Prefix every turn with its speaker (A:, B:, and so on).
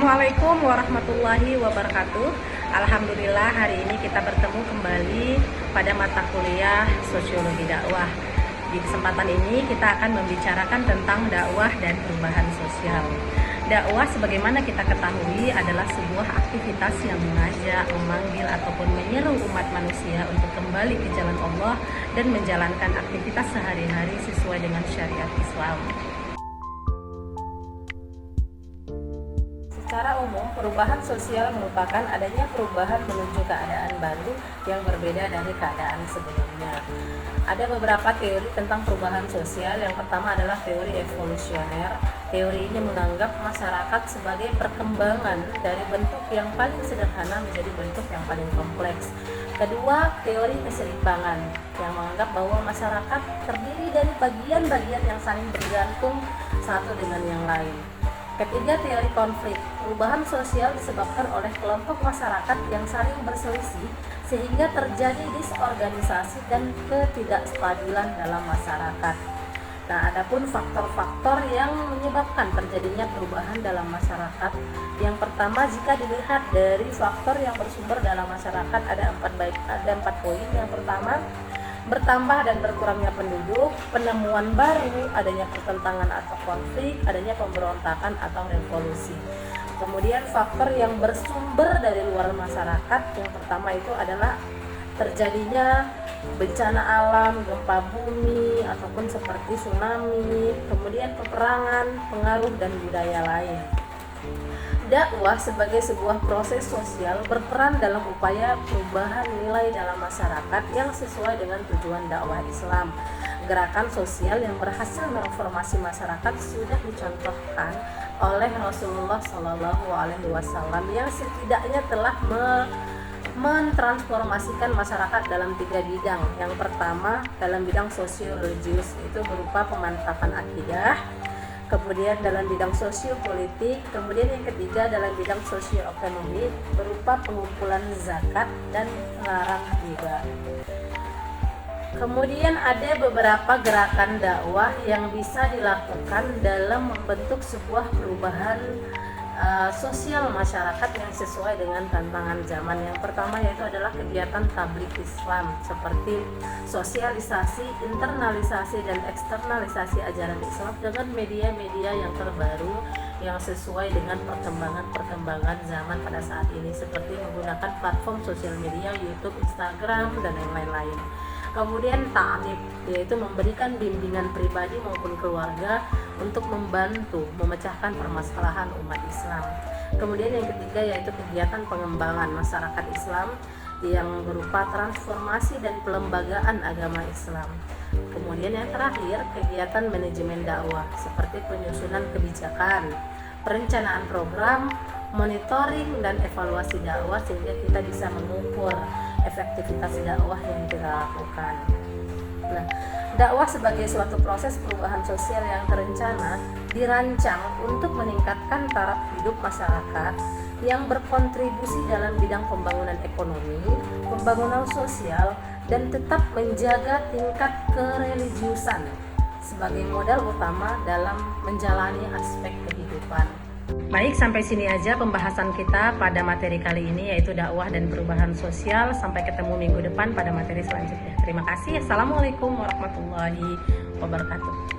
A: Assalamualaikum warahmatullahi wabarakatuh. Alhamdulillah hari ini kita bertemu kembali pada mata kuliah Sosiologi Dakwah. Di kesempatan ini kita akan membicarakan tentang dakwah dan perubahan sosial. Dakwah sebagaimana kita ketahui adalah sebuah aktivitas yang mengajak, memanggil ataupun menyeru umat manusia untuk kembali ke jalan Allah dan menjalankan aktivitas sehari-hari sesuai dengan syariat Islam. Secara umum, perubahan sosial merupakan adanya perubahan menuju keadaan baru yang berbeda dari keadaan sebelumnya. Ada beberapa teori tentang perubahan sosial. Yang pertama adalah teori evolusioner. Teori ini menganggap masyarakat sebagai perkembangan dari bentuk yang paling sederhana menjadi bentuk yang paling kompleks. Kedua, teori keseimbangan yang menganggap bahwa masyarakat terdiri dari bagian-bagian yang saling bergantung satu dengan yang lain. Ketiga, teori konflik. Perubahan sosial disebabkan oleh kelompok masyarakat yang saling berselisih sehingga terjadi disorganisasi dan ketidakstabilan dalam masyarakat. Nah, adapun faktor-faktor yang menyebabkan terjadinya perubahan dalam masyarakat. Yang pertama, jika dilihat dari faktor yang bersumber dalam masyarakat ada empat poin. Yang pertama, bertambah dan berkurangnya penduduk, penemuan baru, adanya pertentangan atau konflik, adanya pemberontakan atau revolusi. Kemudian faktor yang bersumber dari luar masyarakat, yang pertama itu adalah terjadinya bencana alam, gempa bumi, ataupun seperti tsunami, kemudian peperangan, pengaruh dan budaya lain. Dakwah sebagai sebuah proses sosial berperan dalam upaya perubahan nilai dalam masyarakat yang sesuai dengan tujuan dakwah Islam. Gerakan sosial yang berhasil mereformasi masyarakat sudah dicontohkan oleh Rasulullah SAW yang setidaknya telah mentransformasikan masyarakat dalam 3 bidang. Yang pertama dalam bidang sosio-religius, itu berupa pemantapan akidah. Kemudian dalam bidang sosiopolitik, kemudian yang ketiga dalam bidang sosioekonomi berupa pengumpulan zakat dan melarang riba. Kemudian ada beberapa gerakan dakwah yang bisa dilakukan dalam membentuk sebuah perubahan sosial masyarakat yang sesuai dengan tantangan zaman. Yang pertama yaitu adalah kegiatan tabligh Islam seperti sosialisasi, internalisasi dan eksternalisasi ajaran Islam dengan media-media yang terbaru yang sesuai dengan perkembangan zaman pada saat ini, seperti menggunakan platform sosial media YouTube, Instagram dan yang lain-lain. Kemudian ta'lim, yaitu memberikan bimbingan pribadi maupun keluarga untuk membantu memecahkan permasalahan umat Islam. Kemudian yang ketiga yaitu kegiatan pengembangan masyarakat Islam yang berupa transformasi dan pelembagaan agama Islam. Kemudian yang terakhir, kegiatan manajemen dakwah seperti penyusunan kebijakan, perencanaan program, monitoring dan evaluasi dakwah sehingga kita bisa mengukur efektivitas dakwah yang kita lakukan. Nah, dakwah sebagai suatu proses perubahan sosial yang terencana dirancang untuk meningkatkan taraf hidup masyarakat yang berkontribusi dalam bidang pembangunan ekonomi, pembangunan sosial, dan tetap menjaga tingkat kereligiusan sebagai modal utama dalam menjalani aspek kehidupan. Baik, sampai sini aja pembahasan kita pada materi kali ini, yaitu dakwah dan perubahan sosial. Sampai ketemu minggu depan pada materi selanjutnya. Terima kasih. Assalamualaikum warahmatullahi wabarakatuh.